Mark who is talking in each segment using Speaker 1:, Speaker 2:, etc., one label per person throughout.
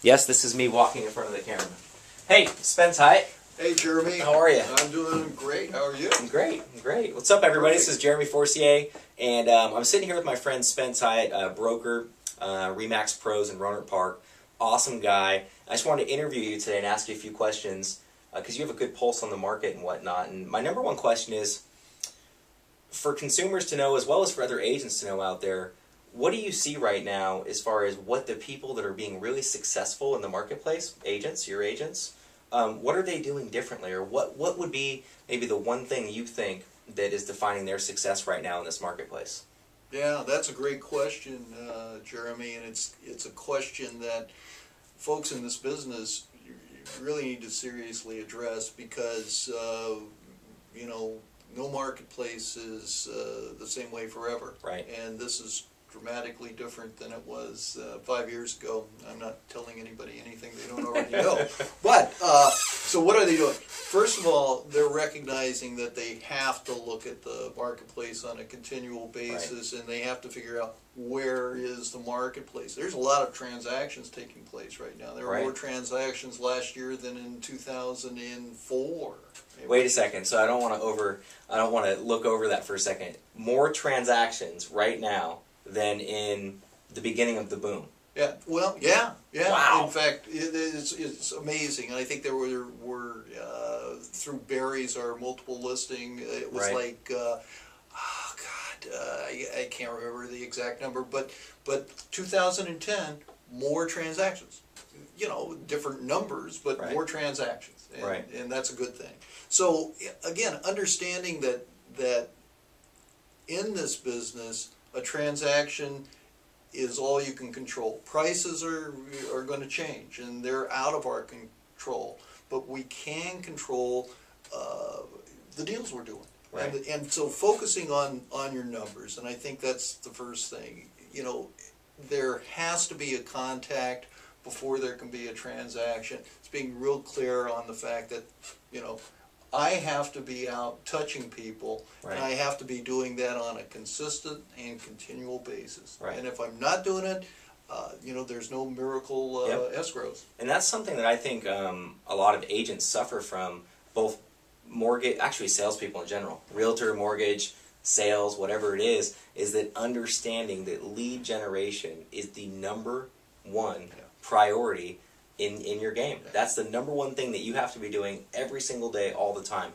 Speaker 1: Yes, this is me walking in front of the camera. Hey, Spence, hi.
Speaker 2: Hey, Jeremy.
Speaker 1: How are you?
Speaker 2: I'm doing great. How are you?
Speaker 1: I'm great. I'm great. What's up, everybody? Perfect. This is Jeremy Forcier, and I'm sitting here with my friend Spence Hyatt, broker, Remax Pros in Roanoke Park. Awesome guy. I just wanted to interview you today and ask you a few questions because you have a good pulse on the market and whatnot. And my number one question is, for consumers to know, as well as for other agents to know out there, what do you see right now as far as what the people that are being really successful in the marketplace, agents, your agents, what are they doing differently? Or what would be maybe the one thing you think that is defining their success right now in this marketplace?
Speaker 2: Yeah, that's a great question, Jeremy, and it's a question that folks in this business really need to seriously address because, you know, no marketplace is the same way forever.
Speaker 1: Right.
Speaker 2: And this is dramatically different than it was 5 years ago. I'm not telling anybody anything they don't already know. But, so what are they doing? First of all, they're recognizing that they have to look at the marketplace on a continual basis, right, and they have to figure out where is the marketplace. There's a lot of transactions taking place right now. There were more transactions last year than in 2004.
Speaker 1: Wait a second. So I don't want to look over that for a second. More transactions right now than in the beginning of the boom.
Speaker 2: Yeah, well, yeah.
Speaker 1: Wow.
Speaker 2: In fact, it's amazing. And I think there were through Barry's, our multiple listing, it was like, I can't remember the exact number, but 2010, more transactions. You know, different numbers, but more transactions. And, and that's a good thing. So, again, understanding that in this business, a transaction is all you can control. Prices are going to change, and they're out of our control. But we can control the deals we're doing. Right. And so focusing on your numbers, and I think that's the first thing. You know, there has to be a contact before there can be a transaction. It's being real clear on the fact that, you know, I have to be out touching people, and I have to be doing that on a consistent and continual basis. And if I'm not doing it, you know, there's no miracle escrows.
Speaker 1: And that's something that I think a lot of agents suffer from, both mortgage, actually salespeople in general, realtor, mortgage, sales, whatever it is that understanding that lead generation is the number one priority in your game. That's the number one thing that you have to be doing every single day, all the time.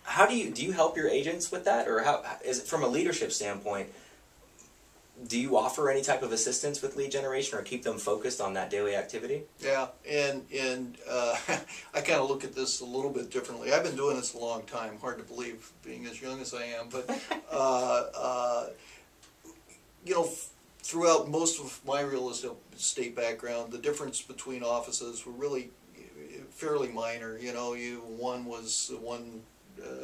Speaker 1: How do you help your agents with that, or how is it from a leadership standpoint? Do you offer any type of assistance with lead generation, or keep them focused on that daily activity? Yeah,
Speaker 2: and I kind of look at this a little bit differently. I've been doing this a long time. Hard to believe, being as young as I am, but you know, throughout most of my real estate background, the difference between offices were really fairly minor. You know, one was one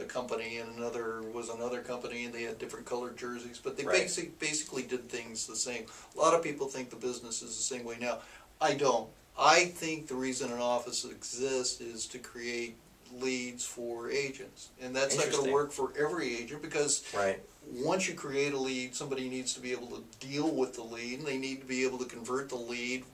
Speaker 2: company and another was another company, and they had different colored jerseys, but they basically did things the same. A lot of people think the business is the same way now. I don't. I think the reason an office exists is to create leads for agents, and that's not going to work for every agent because once you create a lead, somebody needs to be able to deal with the lead, and they need to be able to convert the lead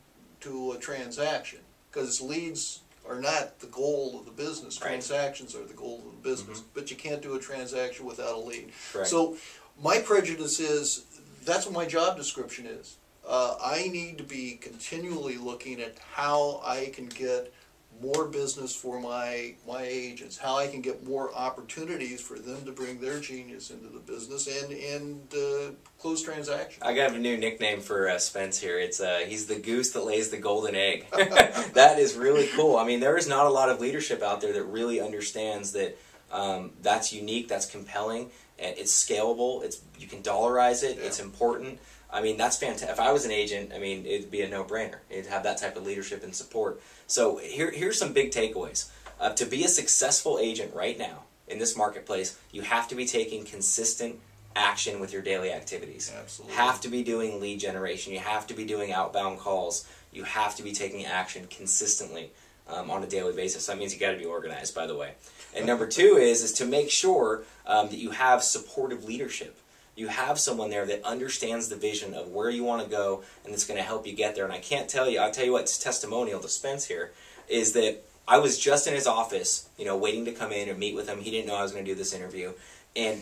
Speaker 2: to a transaction, because leads are not the goal of the business. Transactions are the goal of the business, but you can't do a transaction without a lead. So my prejudice is that's what my job description is. I need to be continually looking at how I can get more business for my agents, how I can get more opportunities for them to bring their genius into the business and close transactions.
Speaker 1: I got a new nickname for Spence here. It's he's the goose that lays the golden egg. That is really cool. I mean, there is not a lot of leadership out there that really understands that that's unique, that's compelling, and it's scalable. You can dollarize it. It's important. I mean, that's fantastic. If I was an agent, I mean, it'd be a no-brainer. It'd have that type of leadership and support. So here's some big takeaways. To be a successful agent right now in this marketplace, you have to be taking consistent action with your daily activities.
Speaker 2: Absolutely.
Speaker 1: Have to be doing lead generation. You have to be doing outbound calls. You have to be taking action consistently on a daily basis. That means you got to be organized, by the way. And number two is to make sure that you have supportive leadership. you have someone there that understands the vision of where you want to go and that's going to help you get there. And I can't tell you, I'll tell you what's testimonial to Spence here, is that I was just in his office, you know, waiting to come in and meet with him. He didn't know I was going to do this interview. And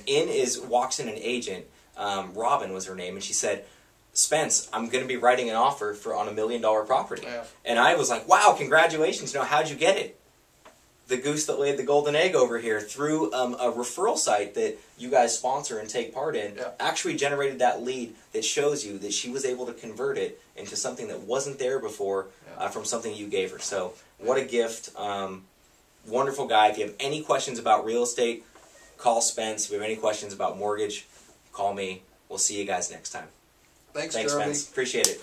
Speaker 1: walks in an agent, Robin was her name, and she said, Spence, I'm going to be writing an offer on $1 million property.
Speaker 2: Yeah.
Speaker 1: And I was like, wow, congratulations. You know, how'd you get it? The goose that laid the golden egg over here through a referral site that you guys sponsor and take part in, actually generated that lead that shows you that she was able to convert it into something that wasn't there before from something you gave her. So what a gift. Wonderful guy. If you have any questions about real estate, call Spence. If you have any questions about mortgage, call me. We'll see you guys next time.
Speaker 2: Thanks
Speaker 1: Thanks,
Speaker 2: Jeremy.
Speaker 1: Spence. Appreciate it.